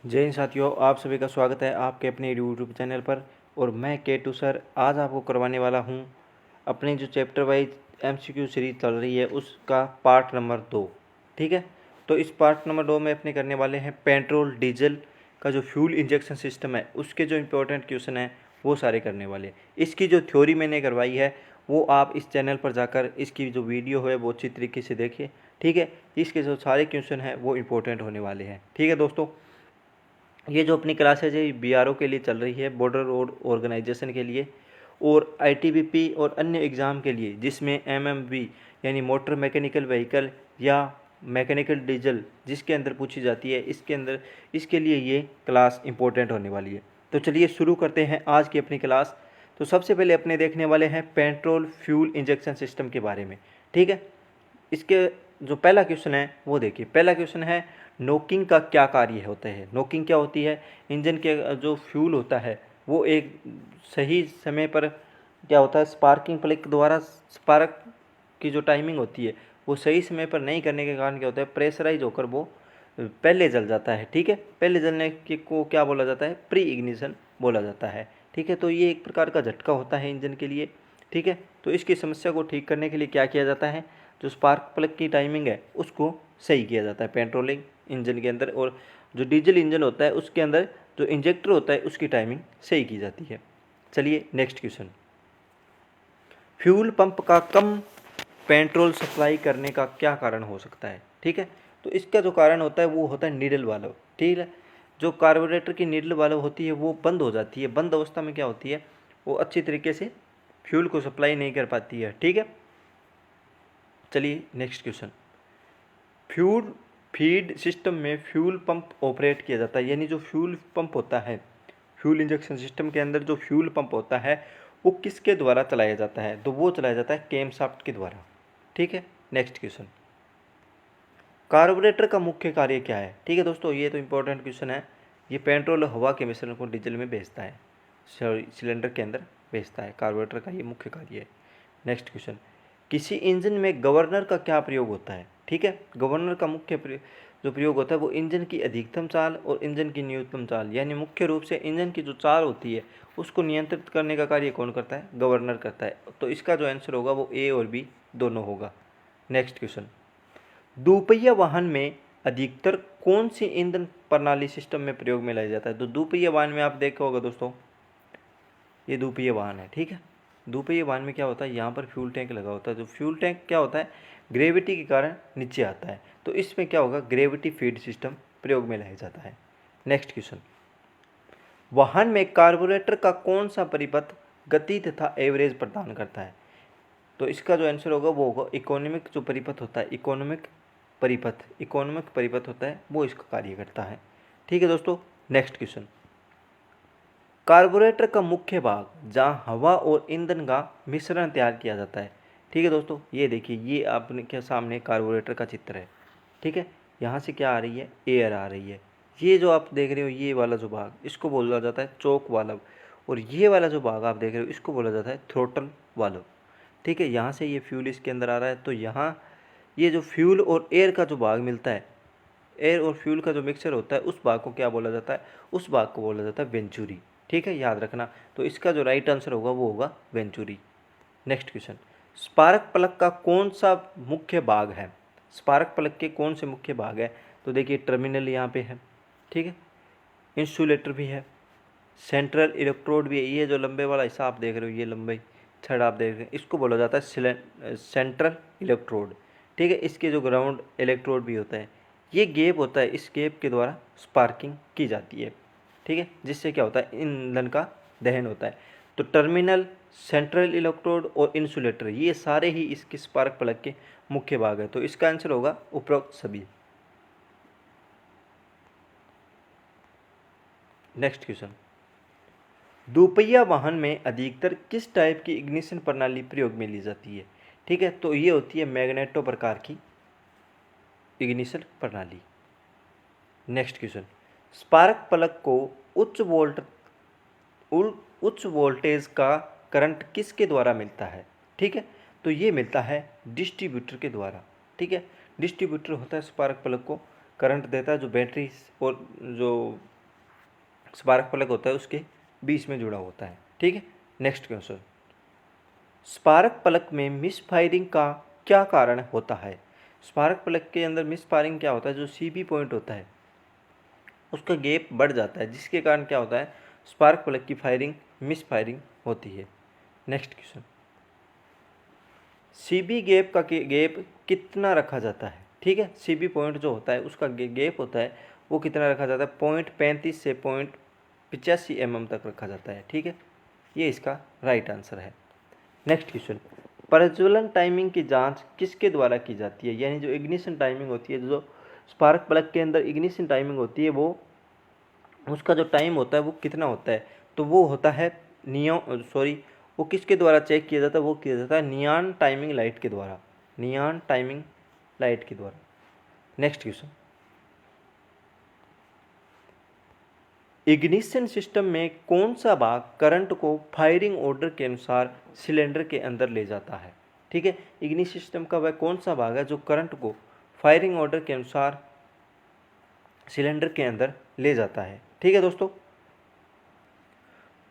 जय हिंद साथियों, आप सभी का स्वागत है आपके अपने यूट्यूब चैनल पर। और मैं केटू सर आज आपको करवाने वाला हूं अपने जो चैप्टर वाइज एमसीक्यू सीरीज चल रही है उसका पार्ट नंबर 2। ठीक है, तो इस पार्ट नंबर 2 में अपने करने वाले हैं पेट्रोल डीजल का जो फ्यूल इंजेक्शन सिस्टम है उसके जो इम्पोर्टेंट क्वेश्चन हैं वो सारे करने वाले। इसकी जो थ्योरी मैंने करवाई है वो आप इस चैनल पर जाकर इसकी जो वीडियो है वो अच्छी तरीके से देखिए। ठीक है, इसके जो सारे क्वेश्चन हैं वो इम्पोर्टेंट होने वाले हैं। ठीक है दोस्तों, ये जो अपनी क्लास है ये बीआरओ के लिए चल रही है, बॉर्डर रोड ऑर्गेनाइजेशन के लिए, और आईटीबीपी और अन्य एग्ज़ाम के लिए जिसमें एमएमवी यानी मोटर मैकेनिकल व्हीकल या मैकेनिकल डीजल जिसके अंदर पूछी जाती है इसके लिए ये क्लास इंपॉर्टेंट होने वाली है। तो चलिए शुरू करते हैं आज की अपनी क्लास। तो सबसे पहले अपने देखने वाले हैं पेट्रोल फ्यूल इंजेक्शन सिस्टम के बारे में। ठीक है, इसके जो पहला क्वेश्चन है वो देखिए। पहला क्वेश्चन है नोकिंग का क्या कार्य होता है। नोकिंग क्या होती है? इंजन के जो फ्यूल होता है वो एक सही समय पर क्या होता है, स्पार्किंग प्लग के द्वारा स्पार्क की जो टाइमिंग होती है वो सही समय पर नहीं करने के कारण क्या होता है, प्रेशराइज होकर वो पहले जल जाता है। ठीक है, पहले जलने के को क्या बोला जाता है, प्री इग्निशन बोला जाता है। ठीक है, तो ये एक प्रकार का झटका होता है इंजन के लिए। ठीक है, तो इसकी समस्या को ठीक करने के लिए क्या किया जाता है, जो स्पार्क प्लग की टाइमिंग है उसको सही किया जाता है पेट्रोलिंग इंजन के अंदर, और जो डीजल इंजन होता है उसके अंदर जो इंजेक्टर होता है उसकी टाइमिंग सही की जाती है। चलिए नेक्स्ट क्वेश्चन। फ्यूल पंप का कम पेट्रोल सप्लाई करने का क्या कारण हो सकता है? ठीक है, तो इसका जो कारण होता है वो होता है नीडल वाल्व। ठीक है, जो कार्बोरेटर की नीडल वाल्व होती है वो बंद हो जाती है। बंद अवस्था में क्या होती है, वो अच्छी तरीके से फ्यूल को सप्लाई नहीं कर पाती है। ठीक है, चलिए next question. Fuel feed system में फ्यूल पंप ऑपरेट किया जाता है, यानी जो फ्यूल पंप होता है फ्यूल इंजेक्शन सिस्टम के अंदर जो फ्यूल पंप होता है वो किसके द्वारा चलाया जाता है, तो वो चलाया जाता है कैमशाफ्ट के द्वारा। ठीक है, नेक्स्ट क्वेश्चन। कार्बोरेटर का मुख्य कार्य क्या है? ठीक है दोस्तों, ये तो इंपॉर्टेंट क्वेश्चन है। ये पेट्रोल हवा के मिश्रण को डीजल में भेजता है, सॉरी सिलेंडर के अंदर भेजता है। कार्बोरेटर का ये मुख्य कार्य है। Next question. किसी इंजन में गवर्नर का क्या प्रयोग होता है? ठीक है, गवर्नर का मुख्य जो प्रयोग होता है वो इंजन की अधिकतम चाल और इंजन की न्यूनतम चाल, यानी मुख्य रूप से इंजन की जो चाल होती है उसको नियंत्रित करने का कार्य कौन करता है? गवर्नर करता है। तो इसका जो आंसर होगा वो ए और बी दोनों होगा। Next question. दोपहिया वाहन में अधिकतर कौन सी ईंधन प्रणाली सिस्टम में प्रयोग में लाया जाता है? तो दोपहिया वाहन में आप देखा होगा दोस्तों, ये दोपहिया वाहन है। ठीक है, दोपहिया वाहन में क्या होता है, यहाँ पर फ्यूल टैंक लगा होता है। जो फ्यूल टैंक क्या होता है, ग्रेविटी के कारण नीचे आता है, तो इसमें क्या होगा, ग्रेविटी फीड सिस्टम प्रयोग में लाया जाता है। Next question. वाहन में कार्बोरेटर का कौन सा परिपथ गति तथा एवरेज प्रदान करता है? तो इसका जो आंसर होगा वो होगा इकोनॉमिक जो परिपथ होता है, इकोनॉमिक परिपथ होता है वो इसका कार्य करता है। ठीक है दोस्तों, नेक्स्ट क्वेश्चन। कार्बोरेटर का मुख्य भाग जहाँ हवा और ईंधन का मिश्रण तैयार किया जाता है। ठीक है दोस्तों, ये देखिए, ये आपने के सामने कार्बोरेटर का चित्र है। ठीक है, यहाँ से क्या आ रही है, एयर आ रही है। ये जो आप देख रहे हो ये वाला जो भाग इसको बोला जाता है चोक वाल्व, और ये वाला जो भाग आप देख रहे हो इसको बोला जाता है थ्रोटल वाल्व। ठीक है, यहाँ से ये फ्यूल इसके अंदर आ रहा है, तो यहाँ ये जो फ्यूल और एयर का जो भाग मिलता है, एयर और फ्यूल का जो मिक्सचर होता है उस भाग को क्या बोला जाता है, उस भाग को बोला जाता है वेंचुरी। ठीक है, याद रखना। तो इसका जो राइट आंसर होगा वो होगा venturi. Next question. Spark plug का कौन सा मुख्य भाग है? स्पार्क प्लग के कौन से मुख्य भाग है? तो देखिए, टर्मिनल यहाँ पे है। ठीक है, इंसुलेटर भी है, सेंट्रल इलेक्ट्रोड भी है। ये जो लंबे वाला हिस्सा आप देख रहे हो, ये लंबे छड़ आप देख रहे हैं, इसको बोला जाता है सेंट्रल इलेक्ट्रोड। ठीक है, इसके जो ग्राउंड इलेक्ट्रोड भी होता है, ये गैप होता है, इस गैप के द्वारा स्पार्किंग की जाती है। ठीक है, जिससे क्या होता है, ईंधन का दहन होता है। तो टर्मिनल, सेंट्रल इलेक्ट्रोड और इंसुलेटर ये सारे ही इसके स्पार्क प्लग के मुख्य भाग है। तो इसका आंसर होगा उपरोक्त सभी। Next question. दोपहिया वाहन में अधिकतर किस टाइप की इग्निशन प्रणाली प्रयोग में ली जाती है? ठीक है, तो ये होती है मैग्नेटो प्रकार की इग्निशन प्रणाली। Next question. स्पार्क प्लग को उच्च वोल्ट उच्च वोल्टेज का करंट किसके द्वारा मिलता है? ठीक है, तो ये मिलता है डिस्ट्रीब्यूटर के द्वारा। ठीक है, डिस्ट्रीब्यूटर होता है स्पार्क प्लग को करंट देता है, जो बैटरी और जो स्पार्क प्लग होता है उसके बीच में जुड़ा होता है। ठीक है, नेक्स्ट क्वेश्चन, स्पार्क प्लग में मिस फायरिंग का क्या कारण होता है? स्पार्क प्लग के अंदर मिस फायरिंग क्या होता है? जो सीबी पॉइंट होता है उसका गैप बढ़ जाता है, जिसके कारण क्या होता है, स्पार्क प्लग की फायरिंग मिस फायरिंग होती है। नेक्स्ट क्वेश्चन, सीबी गैप का गैप कितना रखा जाता है? ठीक है, सीबी पॉइंट जो होता है उसका गैप होता है वो कितना रखा जाता है? 0.35 से 0.85 mm तक रखा जाता है। ठीक है, ये इसका राइट आंसर है। नेक्स्ट क्वेश्चन, प्रज्वलन टाइमिंग की जांच किसके द्वारा की जाती है? यानी जो इग्निशन टाइमिंग होती है, जो स्पार्क प्लग के अंदर इग्निशन टाइमिंग होती है, वो उसका जो टाइम होता है वो कितना होता है? तो वो होता है वो किसके द्वारा चेक किया जाता है? वो किया जाता है नियॉन टाइमिंग लाइट के द्वारा, नियॉन टाइमिंग लाइट के द्वारा। नेक्स्ट क्वेश्चन, इग्निशन सिस्टम में कौन सा भाग करंट को फायरिंग ऑर्डर के अनुसार सिलेंडर के अंदर ले जाता है? ठीक है, इग्निशन सिस्टम का वह कौन सा भाग है जो करंट को फायरिंग ऑर्डर के अनुसार सिलेंडर के अंदर ले जाता है? ठीक है दोस्तों,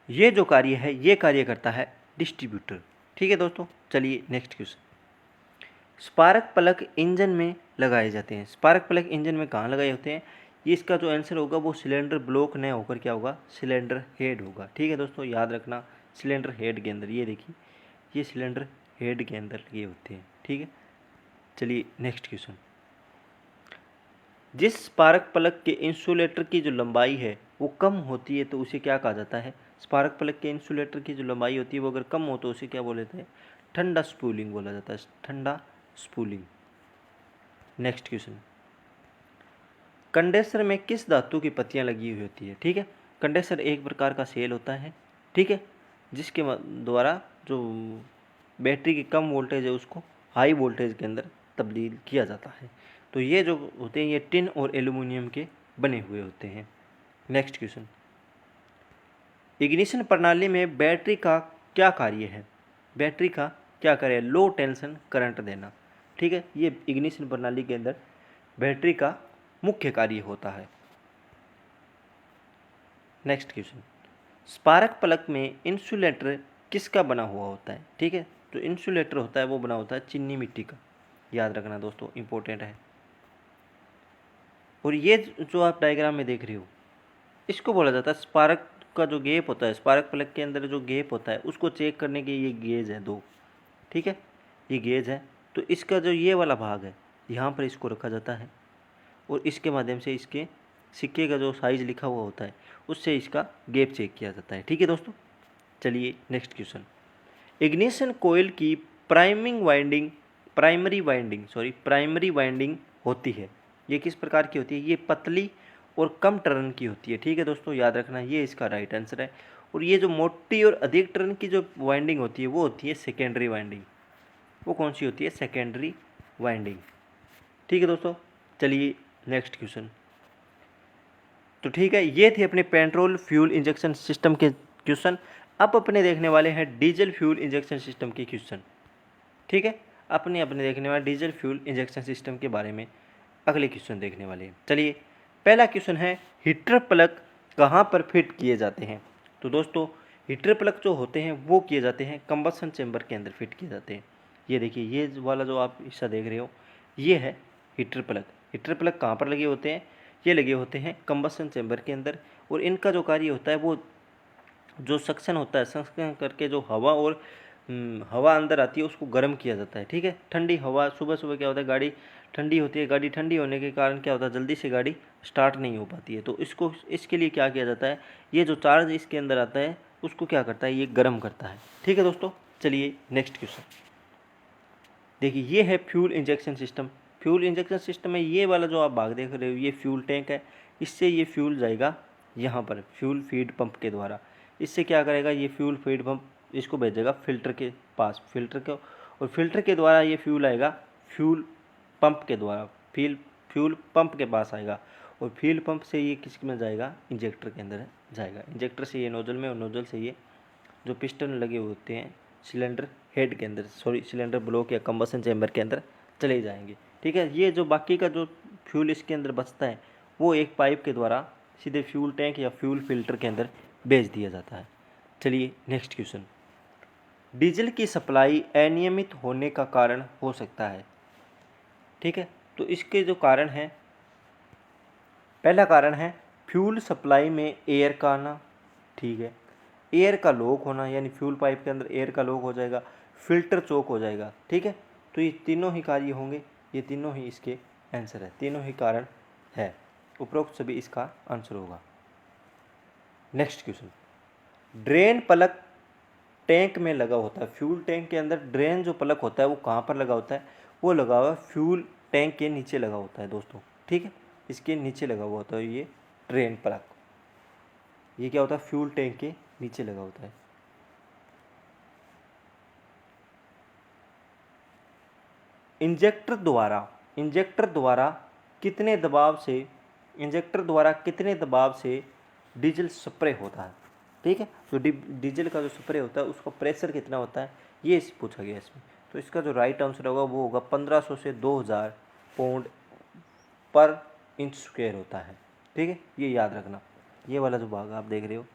ये जो कार्य है ये कार्य करता है डिस्ट्रीब्यूटर। ठीक है दोस्तों, चलिए next question, spark plug engine में लगाए जाते हैं। स्पार्क प्लग इंजन में कहाँ लगाए होते हैं? ये इसका जो आंसर होगा वो सिलेंडर ब्लॉक न होकर क्या होगा, सिलेंडर हेड होगा। ठीक है दोस्तों, याद रखना सिलेंडर हेड के अंदर, ये देखिए ये सिलेंडर हेड के अंदर लगे होते हैं। ठीक है, चलिए नेक्स्ट क्वेश्चन, जिस स्पार्क प्लग के इंसुलेटर की जो लंबाई है वो कम होती है तो उसे क्या कहा जाता है? स्पार्क प्लग के इंसुलेटर की जो लंबाई होती है वो अगर कम हो तो उसे क्या बोलते हैं? ठंडा स्पूलिंग बोला जाता है, ठंडा स्पूलिंग। नेक्स्ट क्वेश्चन, कंडेंसर में किस धातु की पत्तियां लगी हुई होती है? ठीक है, कंडेंसर एक प्रकार का सेल होता है, ठीक है, जिसके द्वारा जो बैटरी की कम वोल्टेज है उसको हाई वोल्टेज के अंदर तब्दील किया जाता है। तो ये जो होते हैं ये टिन और एल्यूमिनियम के बने हुए होते हैं। नेक्स्ट क्वेश्चन, इग्निशन प्रणाली में बैटरी का क्या कार्य है? बैटरी का क्या कार्य है? लो टेंशन करंट देना। ठीक है, ये इग्निशन प्रणाली के अंदर बैटरी का मुख्य कार्य होता है। नेक्स्ट क्वेश्चन, स्पार्क प्लग में इंसुलेटर किसका बना हुआ होता है? ठीक है, जो इंसुलेटर होता है वो बना होता है चीनी मिट्टी का, याद रखना दोस्तों, इंपॉर्टेंट है। और ये जो आप डायग्राम में देख रहे हो इसको बोला जाता है स्पार्क का जो गैप होता है, स्पार्क प्लग के अंदर जो गैप होता है उसको चेक करने के ये गेज है दो। ठीक है, ये गेज है, तो इसका जो ये वाला भाग है यहाँ पर इसको रखा जाता है और इसके माध्यम से इसके सिक्के का जो साइज लिखा हुआ होता है उससे इसका गैप चेक किया जाता है। ठीक है दोस्तों, चलिए नेक्स्ट क्वेश्चन, इग्निशन कोयल की प्राइमरी वाइंडिंग होती है, ये किस प्रकार की होती है? ये पतली और कम टर्न की होती है। ठीक है दोस्तों, याद रखना ये इसका राइट आंसर है। और ये जो मोटी और अधिक टर्न की जो वाइंडिंग होती है वो होती है सेकेंडरी वाइंडिंग। वो कौन सी होती है? Secondary winding. ठीक है दोस्तों, चलिए नेक्स्ट क्वेश्चन। तो ठीक है, ये थे अपने पेट्रोल फ्यूल इंजेक्शन सिस्टम के क्वेश्चन। अब अपने देखने वाले हैं डीजल फ्यूल इंजेक्शन सिस्टम के क्वेश्चन। ठीक है, अपने देखने वाले डीजल फ्यूल इंजेक्शन सिस्टम के बारे में अगले क्वेश्चन देखने वाले हैं। चलिए, पहला क्वेश्चन है हीटर प्लग कहाँ पर फिट किए जाते हैं? तो दोस्तों हीटर प्लग जो होते हैं वो किए जाते हैं कंबसन चेंबर के अंदर फिट किए जाते हैं। ये देखिए ये वाला जो आप हिस्सा देख रहे हो ये है हीटर प्लग। हीटर प्लग कहाँ पर लगे होते हैं? ये लगे होते हैं कंबसन चेंबर के अंदर। और इनका जो कार्य होता है वो जो सक्शन होता है, सक्शन करके जो हवा अंदर आती है उसको गर्म किया जाता है। ठीक है, ठंडी हवा, सुबह सुबह क्या होता है गाड़ी ठंडी होती है, गाड़ी ठंडी होने के कारण क्या होता है जल्दी से गाड़ी स्टार्ट नहीं हो पाती है। तो इसके लिए क्या किया जाता है, ये जो चार्ज इसके अंदर आता है उसको क्या करता है, ये गर्म करता है। ठीक है दोस्तों, चलिए नेक्स्ट क्वेश्चन देखिए, ये है fuel injection system. Fuel injection system में ये वाला जो आप भाग देख रहे हो ये फ्यूल टैंक है, इससे ये फ्यूल जाएगा यहाँ पर फ्यूल फीड पंप के द्वारा। इससे क्या करेगा, ये फ्यूल फीड पंप इसको भेजेगा फिल्टर के पास, फिल्टर के, और फिल्टर के द्वारा ये फ्यूल आएगा फ्यूल पंप के द्वारा, फ्यूल पंप के पास आएगा। और फ्यूल पंप से ये किस में जाएगा, इंजेक्टर के अंदर जाएगा। इंजेक्टर से ये नोजल में, और नोजल से ये जो पिस्टन लगे होते हैं सिलेंडर हेड के अंदर, सिलेंडर ब्लॉक या कंबसन चेंबर के अंदर चले जाएंगे। ठीक है, ये जो बाकी का जो फ्यूल इसके अंदर बचता है वो एक पाइप के द्वारा सीधे फ्यूल टैंक या फ्यूल फिल्टर के अंदर भेज दिया जाता है। चलिए नेक्स्ट क्वेश्चन, डीजल की सप्लाई अनियमित होने का कारण हो सकता है। ठीक है, तो इसके जो कारण हैं, पहला कारण है फ्यूल सप्लाई में एयर का आना। ठीक है, एयर का लॉक होना, यानी फ्यूल पाइप के अंदर एयर का लॉक हो जाएगा, फिल्टर चोक हो जाएगा। ठीक है, तो ये तीनों ही कार्य होंगे, ये तीनों ही इसके आंसर है, तीनों ही कारण है, उपरोक्त सभी इसका आंसर होगा। Next question, drain plug tank में लगा होता है। फ्यूल टैंक के अंदर ड्रेन जो प्लग होता है वो कहाँ पर लगा होता है? वो लगा हुआ फ्यूल टैंक के नीचे लगा होता है दोस्तों। ठीक है, इसके नीचे लगा हुआ होता है ये ड्रेन प्लग। ये क्या होता है? फ्यूल टैंक के नीचे लगा होता है। इंजेक्टर द्वारा कितने दबाव से डीजल स्प्रे होता है? ठीक है, तो डीजल का जो स्प्रे होता है उसका प्रेशर कितना होता है, ये पूछा गया इसमें। तो इसका जो राइट आंसर होगा वो होगा 1500 से 2000 पाउंड पर इंच स्क्वायर होता है। ठीक है, ये याद रखना। ये वाला जो भाग आप देख रहे हो,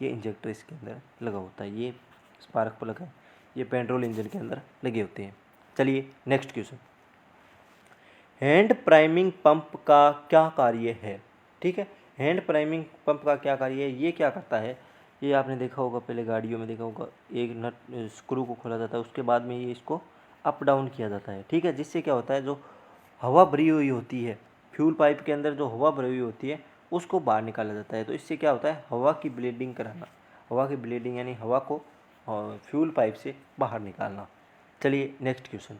ये इंजेक्टर इसके अंदर लगा होता है, ये स्पार्क प्लग है, ये पेट्रोल इंजन के अंदर लगे होते हैं। चलिए next question, hand priming pump का क्या कार्य है? ठीक है, हैंड प्राइमिंग पंप का क्या कार्य है? ये क्या करता है, ये आपने देखा होगा, पहले गाड़ियों में देखा होगा, एक नट स्क्रू को खोला जाता है, उसके बाद में ये इसको अप डाउन किया जाता है। ठीक है, जिससे क्या होता है, जो हवा भरी हुई होती है फ्यूल पाइप के अंदर, जो हवा भरी हुई होती है उसको बाहर निकाला जाता है। तो इससे क्या होता है, हवा की ब्लीडिंग कराना, हवा की ब्लीडिंग यानी हवा को फ्यूल पाइप से बाहर निकालना। चलिए नेक्स्ट क्वेश्चन,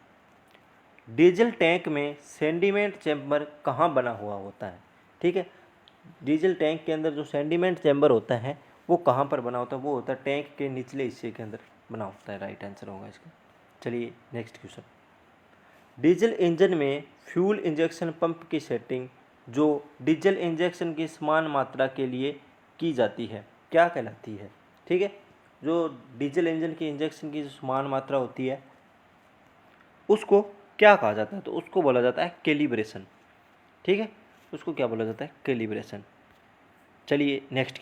डीजल टैंक में सेंडिमेंट चैम्बर कहाँ बना हुआ होता है? ठीक है, डीजल टैंक के अंदर जो सेंडिमेंट चैम्बर होता है वो कहाँ पर बना होता है? वो होता है टैंक के निचले हिस्से के अंदर बना होता है, राइट आंसर होगा इसका। चलिए नेक्स्ट क्वेश्चन, डीजल इंजन में फ्यूल इंजेक्शन पंप की सेटिंग जो डीजल इंजेक्शन की समान मात्रा के लिए की जाती है क्या कहलाती है? ठीक है, जो डीजल इंजन की इंजेक्शन की जो समान मात्रा होती है उसको क्या कहा जाता है? तो उसको बोला जाता है कैलिब्रेशन। ठीक है, उसको क्या बोला जाता है? कैलिब्रेशन। चलिए नेक्स्ट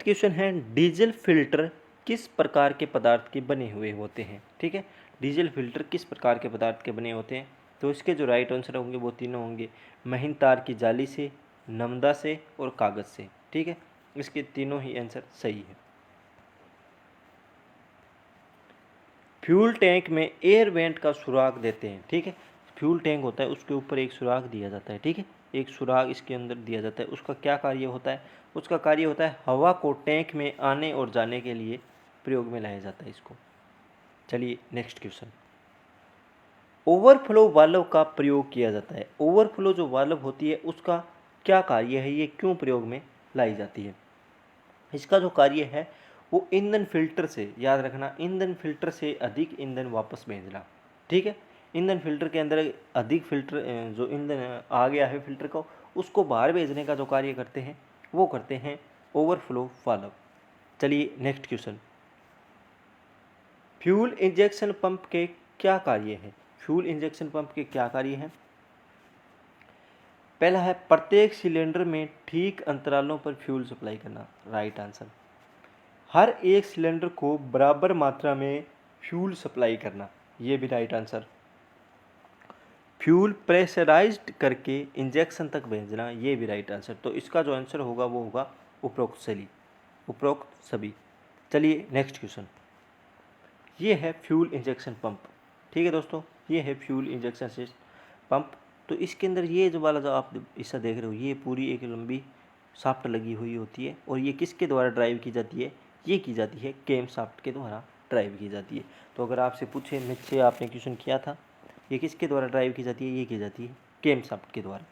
क्वेश्चन है, डीजल फिल्टर किस प्रकार के पदार्थ के बने हुए होते हैं? ठीक है, डीजल फिल्टर किस प्रकार के पदार्थ के बने होते हैं? तो इसके जो राइट आंसर होंगे वो तीनों होंगे, महीन तार की जाली से, नमदा से और कागज़ से। ठीक है, इसके तीनों ही आंसर सही है। फ्यूल टैंक में एयर वेंट का सुराग देते हैं। ठीक है, फ्यूल टैंक होता है उसके ऊपर एक सुराग दिया जाता है। ठीक है, एक सुराग इसके अंदर दिया जाता है, उसका क्या कार्य होता है? उसका कार्य होता है हवा को टैंक में आने और जाने के लिए प्रयोग में लाया जाता है इसको। चलिए नेक्स्ट क्वेश्चन, ओवरफ्लो वाल्व का प्रयोग किया जाता है। ओवरफ्लो जो वाल्व होती है उसका क्या कार्य है, ये क्यों प्रयोग में लाई जाती है? इसका जो कार्य है वो ईंधन फिल्टर से, याद रखना, ईंधन फिल्टर से अधिक ईंधन वापस भेजना। ठीक है, ईंधन फिल्टर के अंदर अधिक फिल्टर जो ईंधन आ गया है फिल्टर को, उसको बाहर भेजने का जो कार्य करते हैं वो करते हैं ओवरफ्लो वाल्व। चलिए next question, fuel injection pump के क्या कार्य हैं? फ्यूल इंजेक्शन पंप के क्या कार्य हैं? पहला है प्रत्येक सिलेंडर में ठीक अंतरालों पर फ्यूल सप्लाई करना, राइट आंसर। हर एक सिलेंडर को बराबर मात्रा में फ्यूल सप्लाई करना, ये भी राइट आंसर। फ्यूल प्रेशराइज्ड करके इंजेक्शन तक भेजना, ये भी राइट आंसर। तो इसका जो आंसर होगा वो होगा उपरोक्त सभी। चलिए नेक्स्ट क्वेश्चन, ये है फ्यूल इंजेक्शन पंप। ठीक है दोस्तों, ये है फ्यूल इंजेक्शन पंप। तो इसके अंदर ये जो वाला जो आप हिस्सा देख रहे हो, ये पूरी एक लंबी शाफ्ट लगी हुई होती है और ये किसके द्वारा ड्राइव की जाती है? ये की जाती है कैम शाफ्ट के द्वारा ड्राइव की जाती है। तो अगर आपसे पूछे, मुझसे आपने क्वेश्चन किया था, ये किसके द्वारा ड्राइव की जाती है? ये की जाती है कैम शाफ्ट के द्वारा।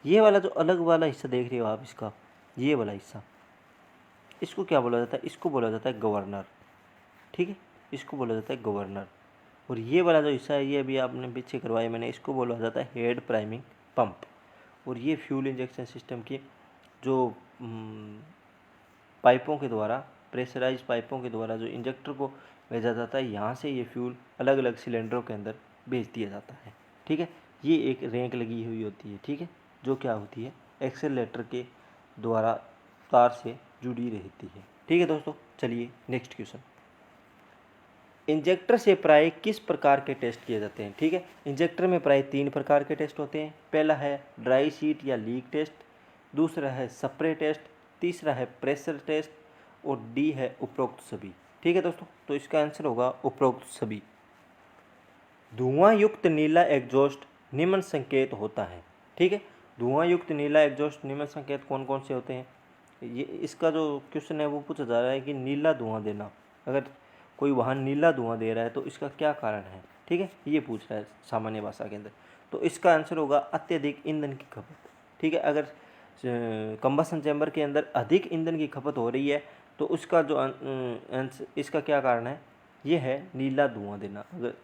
ये वाला जो अलग वाला हिस्सा देख रहे हो आप, इसका ये वाला हिस्सा, इसको क्या बोला जाता है? इसको बोला जाता है गवर्नर। ठीक है, इसको बोला जाता है गवर्नर। और ये वाला जो हिस्सा है, ये अभी आपने पीछे करवाया मैंने, इसको बोला जाता है हेड प्राइमिंग पंप। और ये फ्यूल इंजेक्शन सिस्टम की जो पाइपों के द्वारा, प्रेशराइज पाइपों के द्वारा जो इंजेक्टर को भेजा जाता है, यहाँ से ये फ्यूल अलग अलग सिलेंडरों के अंदर भेज दिया जाता है। ठीक है, ये एक रैंक लगी हुई होती है। ठीक है, जो क्या होती है, एक्सेलरेटर के द्वारा तार से जुड़ी रहती है। ठीक है दोस्तों, चलिए नेक्स्ट क्वेश्चन। इंजेक्टर से प्राय किस प्रकार के टेस्ट किए जाते हैं? ठीक है, इंजेक्टर में प्राय 3 प्रकार के टेस्ट होते हैं। पहला है ड्राई शीट या लीक टेस्ट, दूसरा है स्प्रे टेस्ट, तीसरा है प्रेशर टेस्ट और डी है उपरोक्त सभी। ठीक है दोस्तों, तो इसका आंसर होगा उपरोक्त सभी। धुआं युक्त नीला एग्जॉस्ट निम्न संकेत होता है। ठीक है, धुआं युक्त नीला एग्जॉस्ट निम्न संकेत कौन कौन से होते हैं? ये इसका जो क्वेश्चन है वो पूछा जा रहा है कि नीला धुआं देना, अगर कोई वाहन नीला धुआं दे रहा है तो इसका क्या कारण है। ठीक है, ये पूछ रहा है सामान्य भाषा के अंदर। तो इसका आंसर होगा अत्यधिक ईंधन की खपत। ठीक है, अगर कंबसन चैम्बर के अंदर अधिक ईंधन की खपत हो रही है तो उसका जो इसका क्या कारण है, ये है नीला धुआं देना। अगर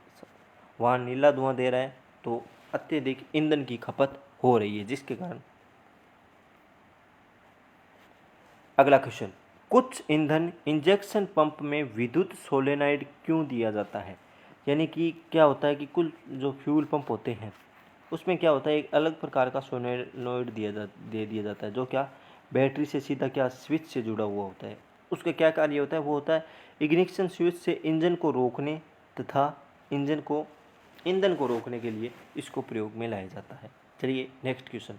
वाहन नीला धुआं दे रहा है तो अत्यधिक ईंधन की खपत हो रही है, जिसके कारण। अगला क्वेश्चन, कुछ ईंधन इंजेक्शन पंप में विद्युत सोलेनॉइड क्यों दिया जाता है? यानी कि क्या होता है कि कुल जो फ्यूल पंप होते हैं उसमें क्या होता है, एक अलग प्रकार का सोलेनॉइड दे दिया जाता है, जो क्या बैटरी से सीधा क्या स्विच से जुड़ा हुआ होता है। उसका क्या कार्य होता है, वो होता है इग्निशन स्विच से इंजन को रोकने तथा ईंधन को रोकने के लिए इसको प्रयोग में लाया जाता है। चलिए नेक्स्ट क्वेश्चन।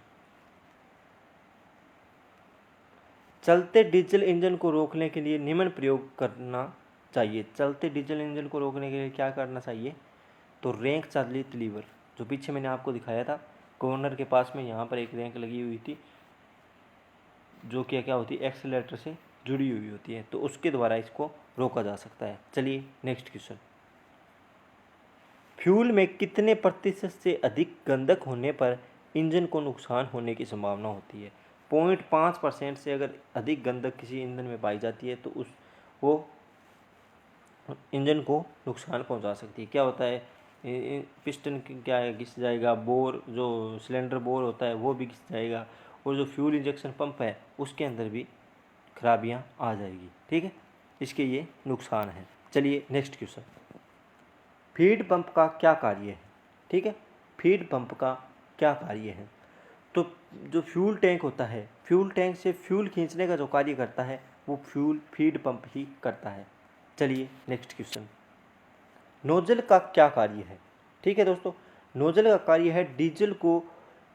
चलते डीजल इंजन को रोकने के लिए निम्न प्रयोग करना चाहिए। चलते डीजल इंजन को रोकने के लिए क्या करना चाहिए? तो रैंक चालित लीवर, जो पीछे मैंने आपको दिखाया था, गवर्नर के पास में यहाँ पर एक रैंक लगी हुई थी जो कि क्या होती है, एक्सीलरेटर से जुड़ी हुई होती है, तो उसके द्वारा इसको रोका जा सकता है। चलिए नेक्स्ट क्वेश्चन। फ्यूल में कितने प्रतिशत से अधिक गंधक होने पर इंजन को नुकसान होने की संभावना होती है? 0.5% से अगर अधिक गंधक किसी ईंधन में पाई जाती है तो वो इंजन को नुकसान पहुंचा सकती है। क्या होता है, पिस्टन क्या है, घिस जाएगा, बोर जो सिलेंडर बोर होता है वो भी घिस जाएगा, और जो फ्यूल इंजेक्शन पंप है उसके अंदर भी खराबियां आ जाएगी। ठीक है, इसके ये नुकसान है। चलिए नेक्स्ट क्वेश्चन। फीड पंप का क्या कार्य है? ठीक है, फीड पंप का क्या कार्य है? तो जो फ्यूल टैंक होता है, फ्यूल टैंक से फ्यूल खींचने का जो कार्य करता है वो फ्यूल फीड पंप ही करता है। चलिए नेक्स्ट क्वेश्चन। नोजल का क्या कार्य है? ठीक है दोस्तों, नोजल का कार्य है डीजल को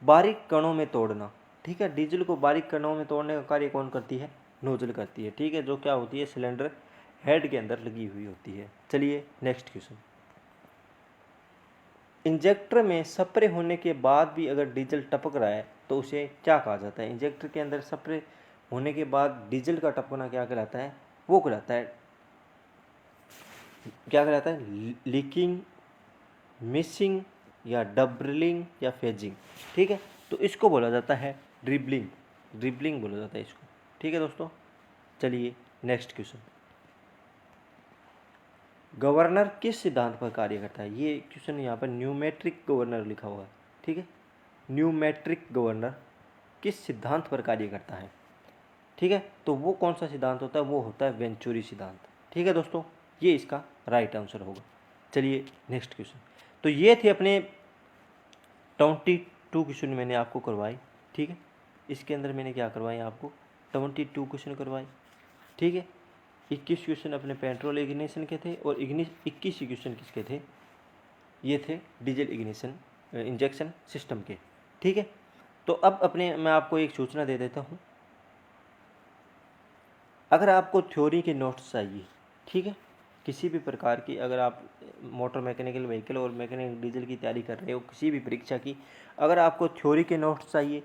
बारीक कणों में तोड़ना। ठीक है, डीजल को बारीक कणों में तोड़ने का कार्य कौन करती है? नोजल करती है। ठीक है, जो क्या होती है, सिलेंडर हेड के अंदर लगी हुई होती है। चलिए नेक्स्ट क्वेश्चन। इंजेक्टर में स्प्रे होने के बाद भी अगर डीजल टपक रहा है तो उसे क्या कहा जाता है? इंजेक्टर के अंदर स्प्रे होने के बाद डीजल का टपकना क्या कहलाता है? वो कहलाता है, क्या कहलाता है, लीकिंग, मिसिंग या डबलिंग या फेजिंग। ठीक है, तो इसको बोला जाता है ड्रिबलिंग, ड्रिबलिंग बोला जाता है इसको। ठीक है दोस्तों, चलिए नेक्स्ट क्वेश्चन। गवर्नर किस सिद्धांत पर कार्य करता है? ये क्वेश्चन यहाँ पर न्यूमेट्रिक गवर्नर लिखा हुआ है। ठीक है, न्यूमेट्रिक गवर्नर किस सिद्धांत पर कार्य करता है? ठीक है, तो वो कौन सा सिद्धांत होता है? वो होता है वेंचुरी सिद्धांत। ठीक है दोस्तों, ये इसका राइट आंसर होगा। चलिए नेक्स्ट क्वेश्चन। तो ये थे अपने 22 क्वेश्चन मैंने आपको करवाए। ठीक है, इसके अंदर मैंने क्या करवाए आपको? 22 क्वेश्चन करवाए। ठीक है, 21 क्वेश्चन अपने पेट्रोल इग्निशन के थे और 21 क्वेश्चन किसके थे? ये थे डीजल इग्निशन इंजेक्शन सिस्टम के। ठीक है, तो अब मैं आपको एक सूचना दे देता हूँ। अगर आपको थ्योरी के नोट्स चाहिए, ठीक है, किसी भी प्रकार की, अगर आप मोटर मैकेनिकल व्हीकल और मैकेनिकल डीजल की तैयारी कर रहे हो, किसी भी परीक्षा की, अगर आपको थ्योरी के नोट्स चाहिए,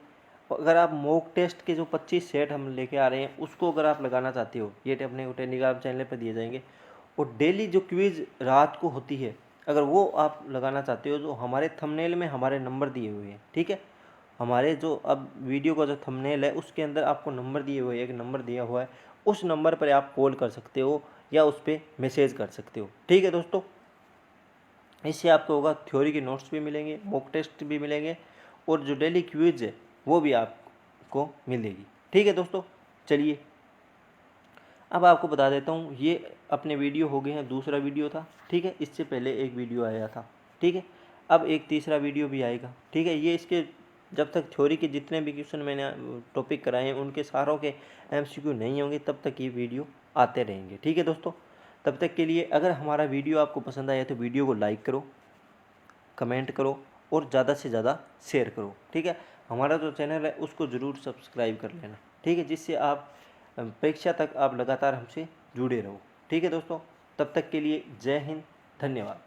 अगर आप मॉक टेस्ट के जो 25 सेट हम लेके आ रहे हैं उसको अगर आप लगाना चाहते हो, ये अपने टेलीग्राम चैनल पर दिए जाएंगे। और डेली जो क्विज़ रात को होती है, अगर वो आप लगाना चाहते हो, जो हमारे थंबनेल में हमारे नंबर दिए हुए हैं। ठीक है, हमारे जो अब वीडियो का जो थंबनेल है उसके अंदर आपको नंबर दिए हुए हैं, एक नंबर दिया हुआ है, उस नंबर पर आप कॉल कर सकते हो या उस पर मैसेज कर सकते हो। ठीक है दोस्तों, इससे आपको होगा थ्योरी के नोट्स भी मिलेंगे, मॉक टेस्ट भी मिलेंगे और जो डेली क्विज है वो भी आपको मिलेगी। ठीक है दोस्तों, चलिए अब आपको बता देता हूँ, ये अपने वीडियो हो गए हैं, दूसरा वीडियो था। ठीक है, इससे पहले एक वीडियो आया था। ठीक है, अब एक तीसरा वीडियो भी आएगा। ठीक है, ये इसके जब तक थ्योरी के जितने भी क्वेश्चन मैंने टॉपिक कराए हैं उनके सारों के MCQ नहीं होंगे तब तक ये वीडियो आते रहेंगे। ठीक है दोस्तों, तब तक के लिए अगर हमारा वीडियो आपको पसंद आया तो वीडियो को लाइक करो, कमेंट करो और ज़्यादा से ज़्यादा शेयर करो। ठीक है, हमारा जो चैनल है उसको ज़रूर सब्सक्राइब कर लेना। ठीक है, जिससे आप परीक्षा तक आप लगातार हमसे जुड़े रहो। ठीक है दोस्तों, तब तक के लिए जय हिंद, धन्यवाद।